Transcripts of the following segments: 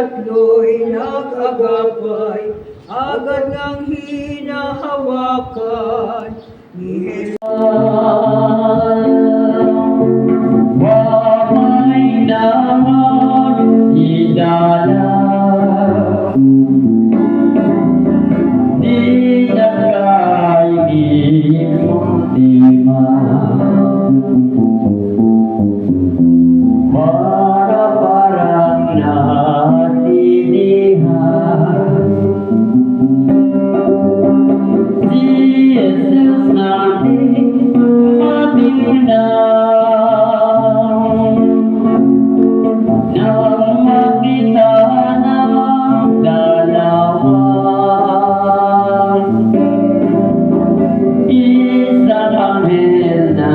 tatlo'y nag-agapay, agad ngang hinahawakan ni Jesus. Wamay naman idala, di nakaibig mong tima. Para parang natilihan, si Jesus natin ating nang makita ng dalawa, isang anghel na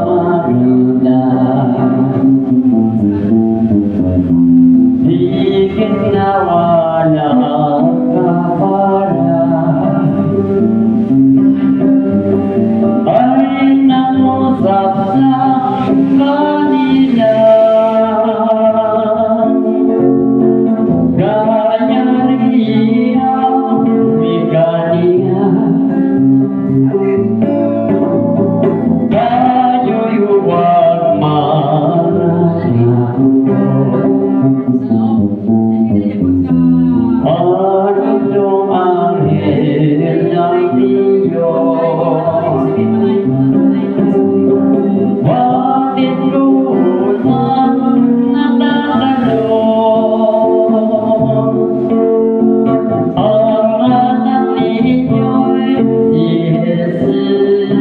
maganda. Higit na walang kapara ay nangusap sa kanila, gaya riyang bigania. Kayo'y huwag marasako, anong anghel ng Diyos, bakit luman natatalon? Ang anak ninyo'y si Jesus,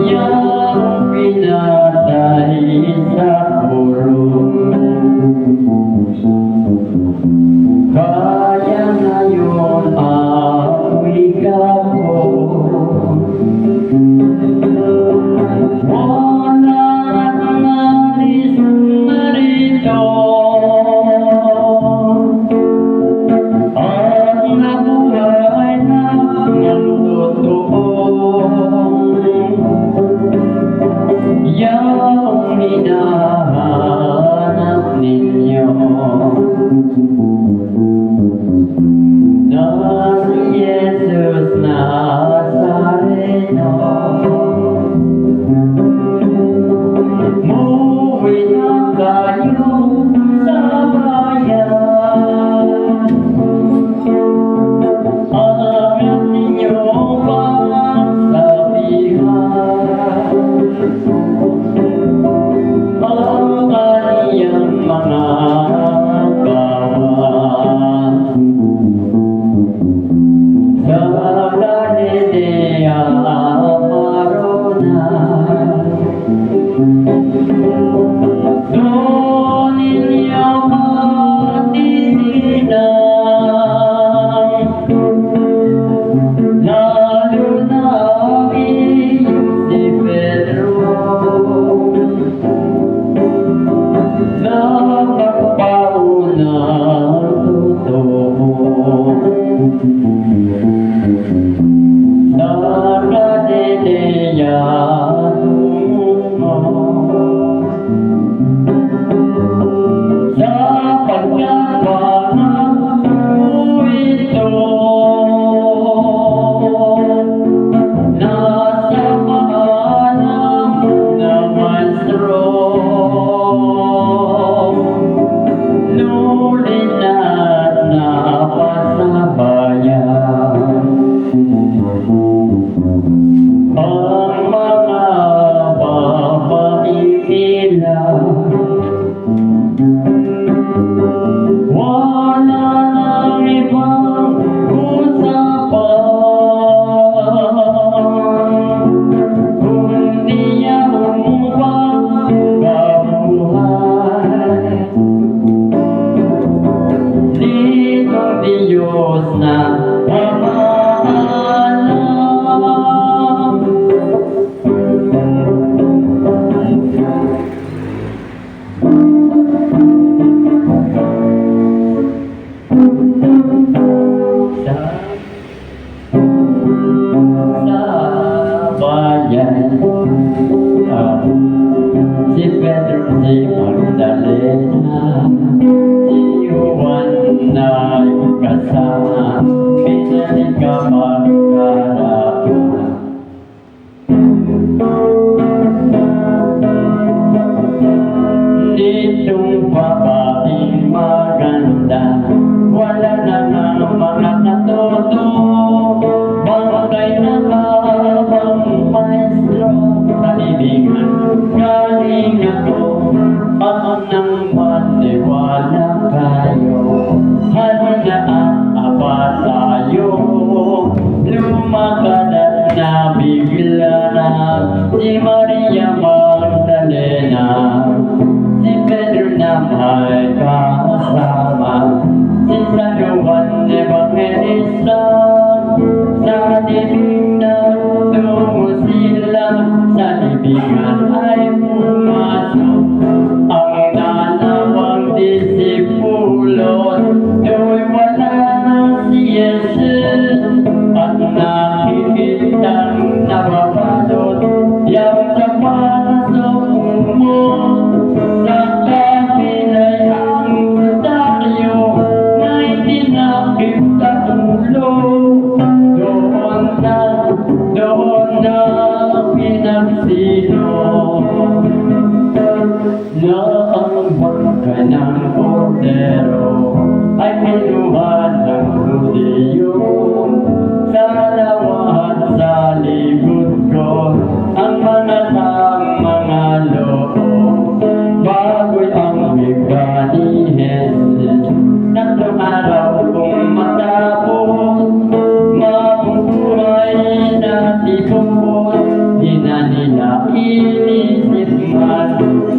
yang pinatay sa krus. Kaya ngayon ako'y gabon, walang alis na rito, at nabuhay ng totoo, yang hinahanap ninyo. Dari Jesus Nazareno, umuwi na kayo sa bayan. Alam ninyo bang sabihan ang kaniyang mga gawa? Sa Galilea Marona, doon ninyo matitignan, lalo na si Pedro, nakakapaunang totoo. kapag-aralan. Ditong babaeng maganda, wala na nga mga katoto. Bagay na habang maestro sa libingan, galing ako at nang maniwala kayo. Ano na ang aba tayo, lumakad at nabigla na si Maria Magdalena. Si Pedro na may kasama, si San Juan Evangelista. Sa libing na tungo sila, sa libingan ay pumasok ang dalawang disipulo. Do'y wala na si Jesus at nakikitang nababalot yang sa paso mo. Sa kapilay ang sudaryo na'y tinakip sa ulo. Doon na pinagsino na ang bangka ng kordero ay kinuha ng Hudiyo. Sa lawan sa likod ko ang mga mga loob. Bago'y ang bigla ni Jesus, tatlong araw kung matapos, mabubuhay na titumpos. Di na nila inisip man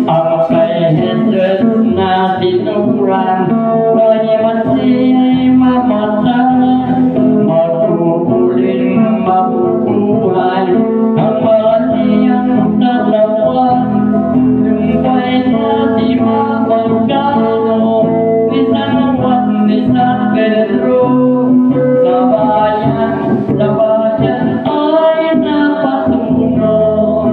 ang kay Jesus na tinuran. Pahiman siya'y mamatay, mapupuling mabubuhay. Ang mga siyang tatawan, lumpay na di mapagkano, ni San Juan, ni San Pedro. Sa bayan ay napatunod.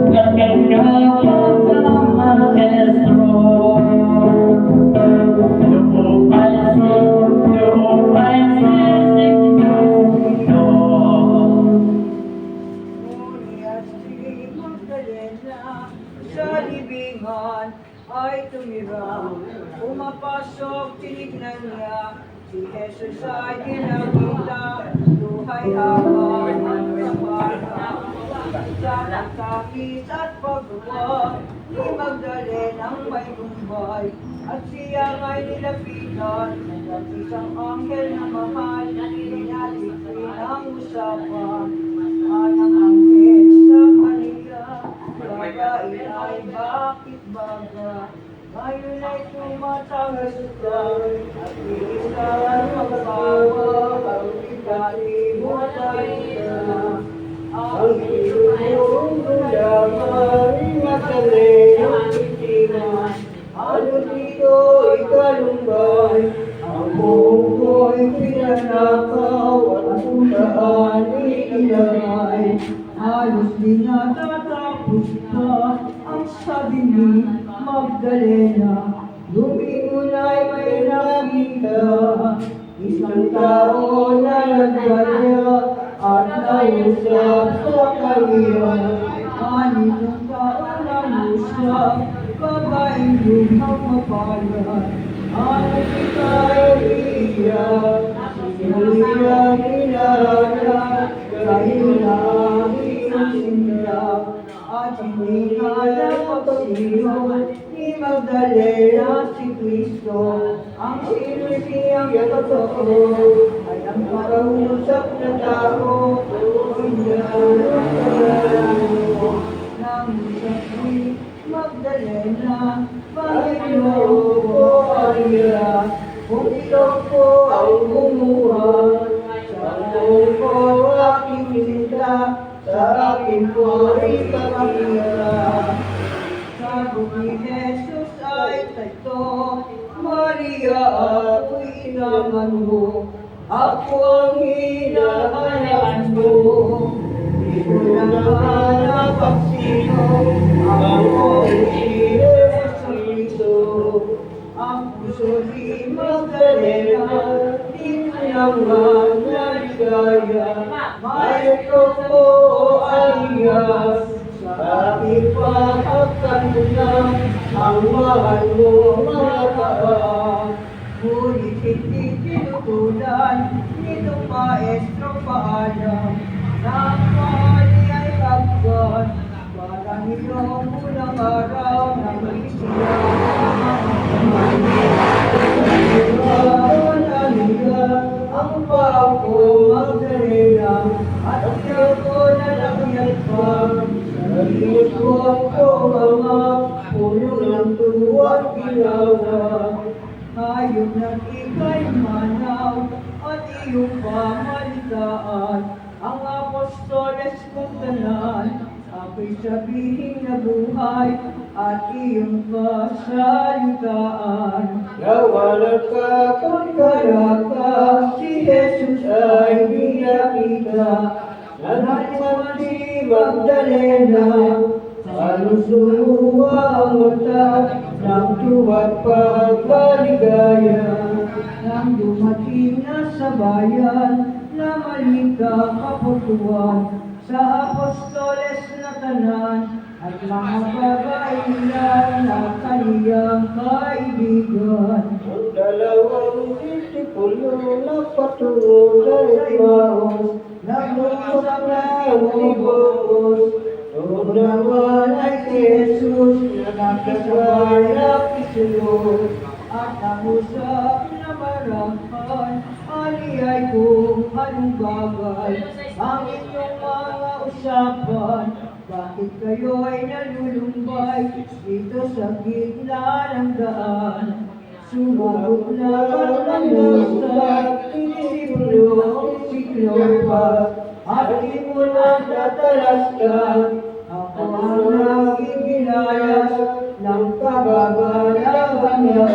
Laking hapon sa maestro. Doon ay sisigno. Ngunit si Magdalena sa libingan ay tumira. Pumapasok, tinignan niya, si Jesus ay ginagita. Luhay habang sa bata, sa pagkakit at pagbuwag ni Magdalena ang may gumbay. At siya ay nilapitan at isang anghel na mahal, pinalitin ang usapan. Anang anghel sa kanila, babae ay bakit baga? Ngayon ay tumatawag ka, at iisan magbawa, ang ikalimutan ka. Ang iyong lamang Magdalena itingan, ano dito ikalumbay, ang buong ko'y pinanakaw, at kung saan iilagay. Halos di natatapos pa ang sabi ni Magdalena, lumingon ay may nakita, isang tao na nagbalya at nausap sa kanya. Anitong tao na usap, babaeng lumang mapalad. Ano si Maria, sinuliyang inala, kahinahing sinla, at hindi nga napagsino ni Magdalena si Kristo. Ang sinusiyang totoo ay ang makausap na tao, nang usap ni Magdalena, Panginoon ko Maria, kung ikaw po ang kumuha, sa buong ko aking sinta, sa akin po ipapakita. Sabi ni Jesus ay tayo, Maria, ako'y inaman mo, ako ang hinahanap mo. Di ko na mahanap ang sino, ako si Jesucristo. Ang puso ni Magdalena di naman naligaya. Maestro ko alias, sa ipahakan mo na ang mahal mo mga kaan. Ngunit hindi tinutulan nitong maestro paalam na ang mahal ay agad. Parang iyong unang araw na may siya ang pako Magdalena at siya ko nalakyat pa sa likod ko mga puno ng tuwang ginawa. Hayop ng ika'y manaw at iyong pamalitaan ang apostoles kong tanan. Ako'y sabihin na buhay at iyong kasalitaan. Nawalan ka kung karaka, si Jesus ay binakita. Nanalimang si Magdalena, halos lumuha ang mata ng tuwa't pagkaligaya. Nang dumating na sa bayan, na malikang kaputuan, sa apostoles na tanan at mga babae nila na kaniyang kaibigan. Ang dalawang disipulo na patungo kay Emmaus, nag-uusap na umibos. Doon naman ay si Jesus, nakasabay na kisulog, at nangusap na marahan, aliyay kung anong bagay ang inyong mga usapan. Bakit kayo ay nalulumbay dito sa gitna ng daan? Sumagot na ang usap, disipulo, si Cleopas, at di mo na tatalaskan. Ako ang naging ginayas ng kababalagan niya.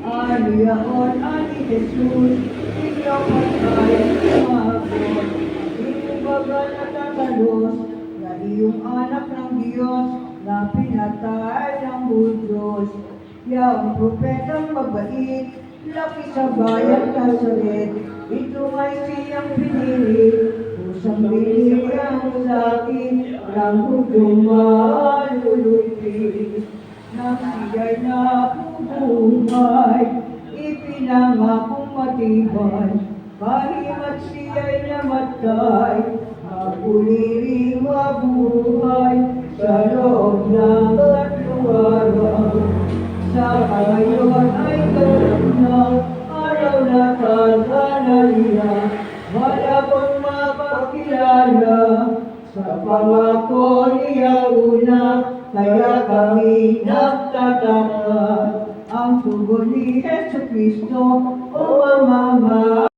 Aliyaon, Ali Jesus, ikaw patay sumagot. Inubaga na tatalos na iyong anak ng Diyos na pinatay ng Hudyos. Yang propetang mabait, laki sa bayan Nazaret, ito ay siyang pinili. Pusang binigyan sa akin ng Hudyong malulupi. Nang siya'y nabubuhay, ipinangakong matibay, kahimat siya'y namatay, maguliring mabuhay sa loob ng 3 araw. Sa ngayon ay ganun na araw na Tanzania, wala pang mapakilala sa pangako niya una, kaya kami nagtataka. Ang tugon ni Jesucristo, o Mama.